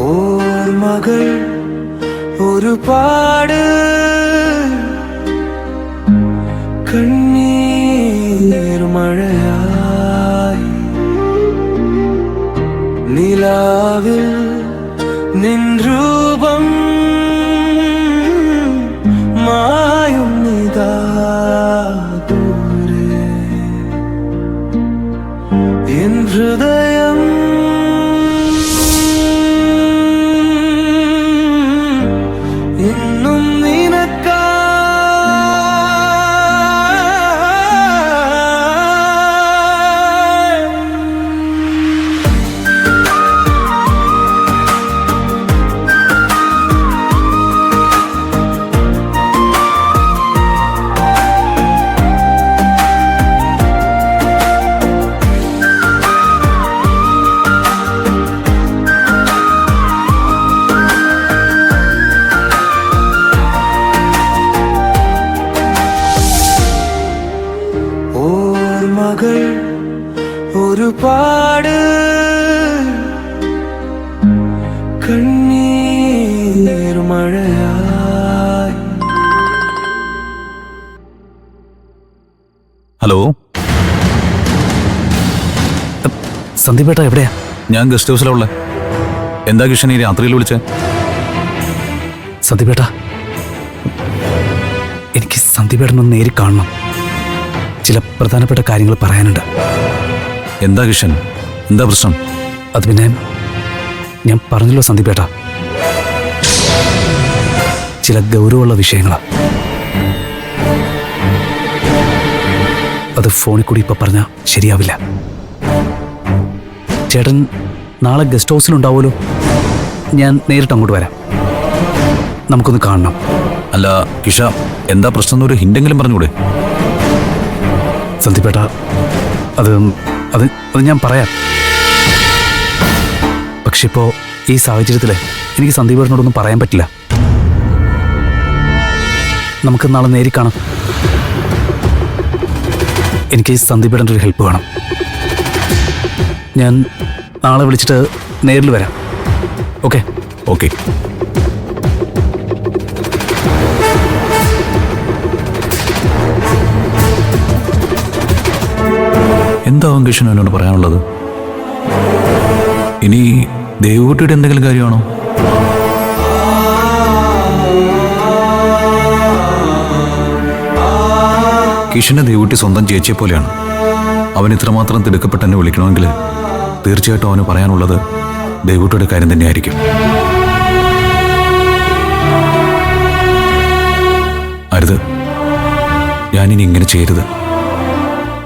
ഓർമ്മകൾ ഒരുപാട് കണ്ണീർ മഴയായി നിലാവിൽ നിൻ രൂപം മായും നിതാ ദൂരെ എൻ ഹൃദയം ഇന്നും നിനക്കാ ഓർമ്മകൾ ഒരുപാട് കണ്ണീർ മഴയായി. ഹലോ, സന്ദീപേട്ട എവിടെയാ? ഞാൻ ഗസ്റ്റ് ഹൗസിലാ ഉള്ളത്. എന്താ കിഷൻ ഈ രാത്രിയിൽ വിളിച്ചേ? സന്ദീപേട്ട, എനിക്ക് സന്ദീപേട്ടനൊന്ന് നേരി കാണണം. ചില പ്രധാനപ്പെട്ട കാര്യങ്ങൾ പറയാനുണ്ട്. എന്താ കിഷൻ, എന്താ പ്രശ്നം? അത് പിന്നെ ഞാൻ പറഞ്ഞല്ലോ സന്ദീപേട്ട, ചില ഗൗരവമുള്ള വിഷയങ്ങളാ. അത് ഫോണിൽ കൂടി ഇപ്പൊ പറഞ്ഞാൽ ശരിയാവില്ല. ചേട്ടൻ നാളെ ഗസ്റ്റ് ഹൗസിലുണ്ടാവുമല്ലോ? ഞാൻ നേരിട്ട് അങ്ങോട്ട് വരാം, നമുക്കൊന്ന് കാണണം. അല്ല കിഷ, എന്താ പ്രശ്നം എന്നൊരു ഹിന്റെങ്കിലും പറഞ്ഞൂടെ? സന്ദീപേട്ട, അത് അത് അത് ഞാൻ പറയാം. പക്ഷെ ഇപ്പോൾ ഈ സാഹചര്യത്തിൽ എനിക്ക് സന്ദീപേട്ടനോടൊന്നും പറയാൻ പറ്റില്ല. നമുക്ക് നാളെ നേരി കാണാം. എനിക്ക് സന്ദീപേട്ടൻ്റെ ഒരു ഹെൽപ്പ് വേണം. ഞാൻ നാളെ വിളിച്ചിട്ട് നേരിൽ വരാം. ഓക്കെ? ഓക്കെ. എന്താവും കിഷൻ എന്നോട് പറയാനുള്ളത്? ഇനി ദേവകുട്ടിയുടെ എന്തെങ്കിലും കാര്യമാണോ? കിഷന്റെ ദേവകുട്ടി സ്വന്തം ചേച്ചിയെ പോലെയാണ്. അവൻ ഇത്രമാത്രം തിടുക്കപ്പെട്ട് എന്നെ വിളിക്കണമെങ്കിൽ തീർച്ചയായിട്ടും അവന് പറയാനുള്ളത് ദേവകുട്ടിയുടെ കാര്യം തന്നെയായിരിക്കും. അരുത്, ഞാനിനി ഇങ്ങനെ ചെയ്യരുത്.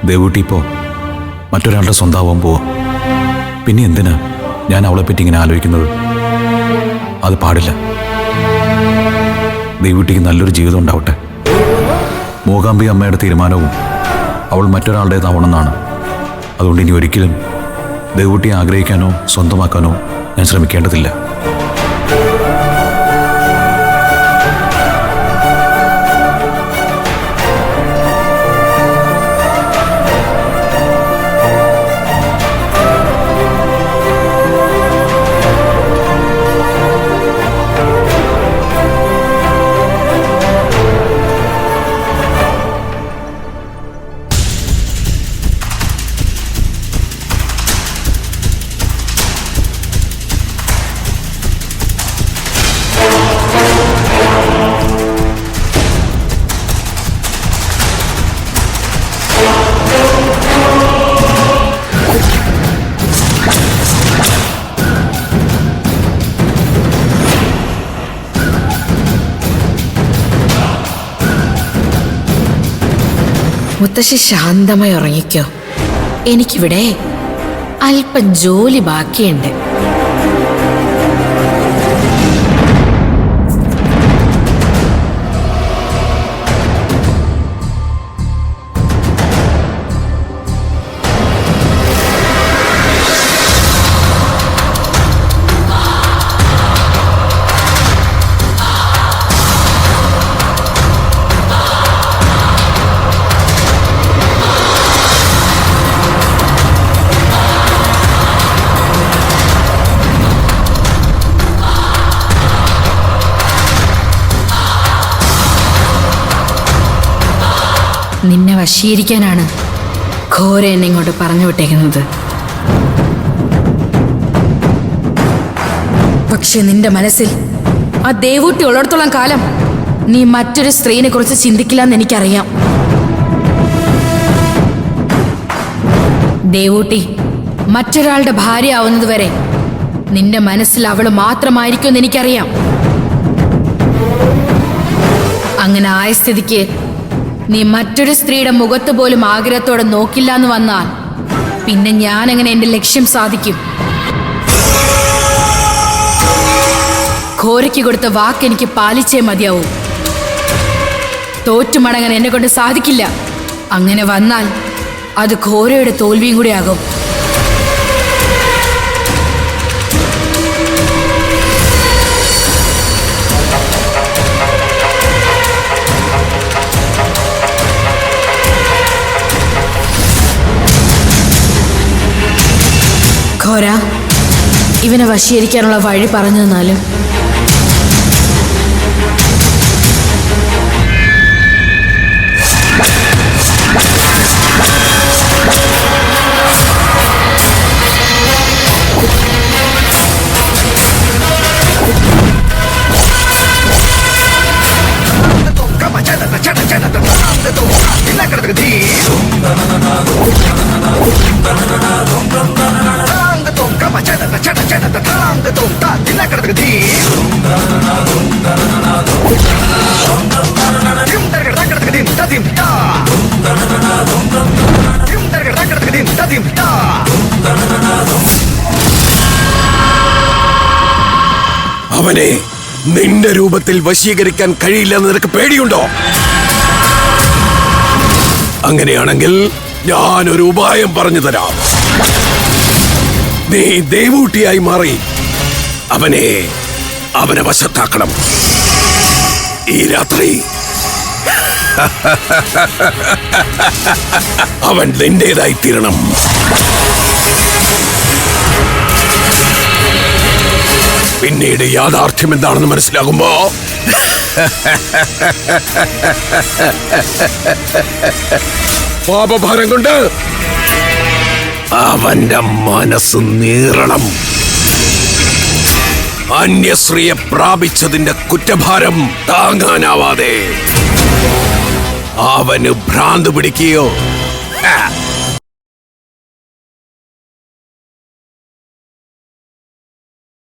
ദേവകുട്ടി ഇപ്പോൾ മറ്റൊരാളുടെ സ്വന്തമാവാൻ പോവാ. പിന്നെ എന്തിനാ ഞാൻ അവളെപ്പറ്റി ഇങ്ങനെ ആലോചിക്കുന്നത്? അത് പാടില്ല. ദേവകുട്ടിക്ക് നല്ലൊരു ജീവിതം ഉണ്ടാവട്ടെ. മൂകാംബിക അമ്മയുടെ തീരുമാനവും അവൾ മറ്റൊരാളുടേതാവണമെന്നാണ്. അതുകൊണ്ട് ഇനി ഒരിക്കലും ദേവകുട്ടിയെ ആഗ്രഹിക്കാനോ സ്വന്തമാക്കാനോ ഞാൻ ശ്രമിക്കേണ്ടതില്ല. മുത്തശ്ശി ശാന്തമായി ഉറങ്ങിക്കോ. എനിക്കിവിടെ അല്പം ജോലി ബാക്കിയുണ്ട്. നിന്നെ വശീകരിക്കാനാണ് ഘോര എന്നെ ഇങ്ങോട്ട് പറഞ്ഞു വിട്ടേക്കുന്നത്. പക്ഷെ നിന്റെ മനസ്സിൽ ആ ദേവൂട്ടി ഉള്ളിടത്തോളം കാലം നീ മറ്റൊരു സ്ത്രീനെ കുറിച്ച് ചിന്തിക്കില്ലെന്ന് എനിക്കറിയാം. ദേവൂട്ടി മറ്റൊരാളുടെ ഭാര്യ ആവുന്നത് വരെ നിന്റെ മനസ്സിൽ അവള് മാത്രമായിരിക്കുമെന്ന് എനിക്കറിയാം. അങ്ങനെ ആയ സ്ഥിതിക്ക് നീ മറ്റൊരു സ്ത്രീയുടെ മുഖത്ത് പോലും ആഗ്രഹത്തോടെ നോക്കില്ല എന്ന് വന്നാൽ പിന്നെ ഞാൻ അങ്ങനെ എന്റെ ലക്ഷ്യം സാധിക്കും? ഘോരയ്ക്ക് കൊടുത്ത വാക്ക് എനിക്ക് പാലിച്ചേ മതിയാവൂ. തോറ്റുമടങ്ങാൻ എന്നെ കൊണ്ട് സാധിക്കില്ല. അങ്ങനെ വന്നാൽ അത് ഘോരയുടെ തോൽവിയും കൂടി ആകും. ഘോര, ഇവനെ വശീകരിക്കാനുള്ള വഴി പറഞ്ഞു തന്നാലും. അവനെ നിന്റെ രൂപത്തിൽ വശീകരിക്കാൻ കഴിയില്ലെന്ന് നിനക്ക് പേടിയുണ്ടോ? അങ്ങനെയാണെങ്കിൽ ഞാനൊരു ഉപായം പറഞ്ഞു തരാം. നീ ദേവൂട്ടിയായി മാറി അവനെ വശത്താക്കണം. ഈ രാത്രി അവൻ നിന്റേതായി തീരണം. പിന്നീട് യാഥാർത്ഥ്യം എന്താണെന്ന് മനസ്സിലാകുമ്പോ പാപഭാരം കൊണ്ട് അവന്റെ മനസ്സ് നീറണം. അന്യശ്രീയെ പ്രാപിച്ചതിന്റെ കുറ്റഭാരം താങ്ങാനാവാതെ അവന് ഭ്രാന്ത് പിടിക്കുകയോ